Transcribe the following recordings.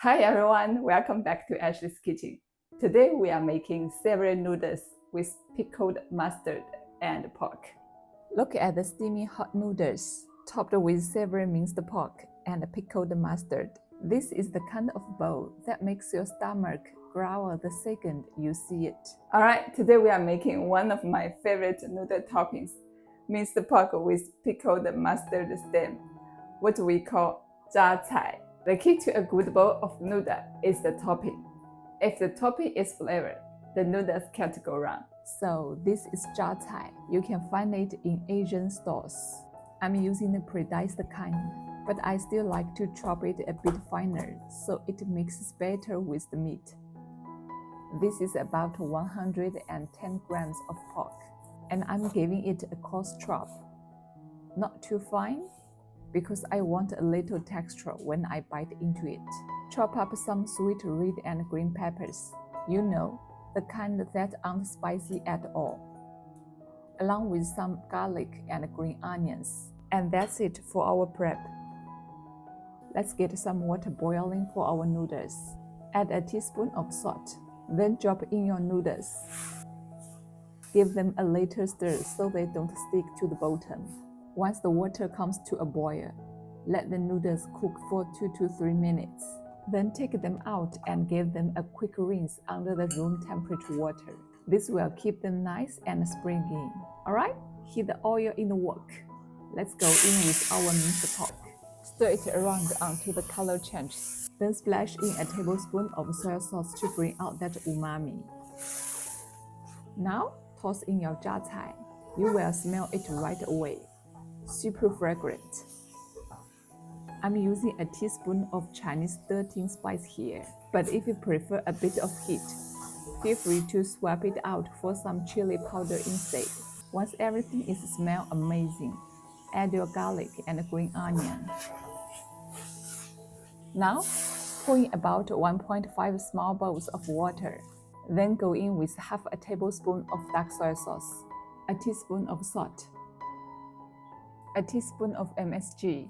Hi everyone, welcome back to Ashley's Kitchen. Today we are making savory noodles with pickled mustard and pork. Look at the steamy hot noodles, topped with savory minced pork and pickled mustard. This is the kind of bowl that makes your stomach growl the second you see it. Alright, today we are making one of my favorite noodle toppings, minced pork with pickled mustard stem, what we call zhacai. The key to a good bowl of noodle is the topping. If the topping is flavored, the noodles can't go wrong. So this is zhacai. You can find it in Asian stores. I'm using the pre-diced kind, but I still like to chop it a bit finer so it mixes better with the meat. This is about 110 grams of pork, and I'm giving it a coarse chop. Not too fine, because I want a little texture when I bite into it. Chop up some sweet red and green peppers, you know, the kind that aren't spicy at all, along with some garlic and green onions. And that's it for our prep. Let's get some water boiling for our noodles. Add a teaspoon of salt, then drop in your noodles. Give them a little stir so they don't stick to the bottom. Once the water comes to a boil, let the noodles cook for 2 to 3 minutes. Then take them out and give them a quick rinse under the room temperature water. This will keep them nice and springy. Alright, heat the oil in the wok. Let's go in with our minced pork. Stir it around until the color changes. Then splash in a tablespoon of soy sauce to bring out that umami. Now, toss in your zhacai. You will smell it right away. Super fragrant. I'm using a teaspoon of Chinese 13 spice here, but if you prefer a bit of heat, feel free to swap it out for some chili powder instead. Once everything is smell amazing, add your garlic and green onion. Now, pour in about 1.5 small bowls of water. Then go in with half a tablespoon of dark soy sauce, a teaspoon of salt, a teaspoon of MSG,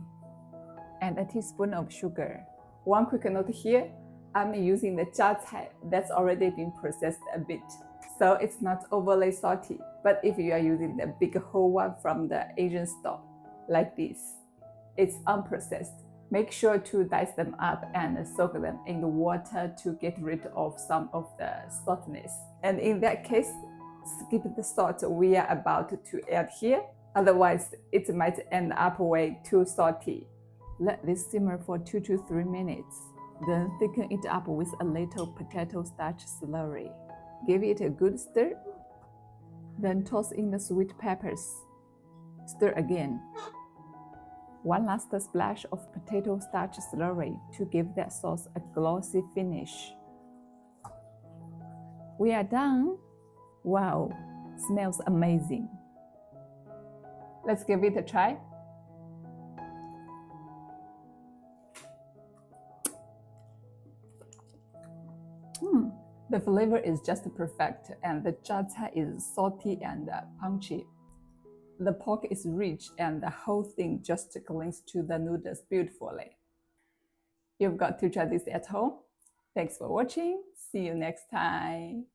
and a teaspoon of sugar. One quick note here, I'm using the zhacai that's already been processed a bit, so it's not overly salty. But if you are using the big whole one from the Asian store, like this, it's unprocessed. Make sure to dice them up and soak them in the water to get rid of some of the saltiness. And in that case, skip the salt we are about to add here. Otherwise, it might end up way too salty. Let this simmer for 2 to 3 minutes. Then thicken it up with a little potato starch slurry. Give it a good stir. Then toss in the sweet peppers. Stir again. One last splash of potato starch slurry to give that sauce a glossy finish. We are done. Wow, smells amazing. Let's give it a try. The flavor is just perfect, and the zhacai is salty and punchy. The pork is rich, and the whole thing just clings to the noodles beautifully. You've got to try this at home. Thanks for watching. See you next time.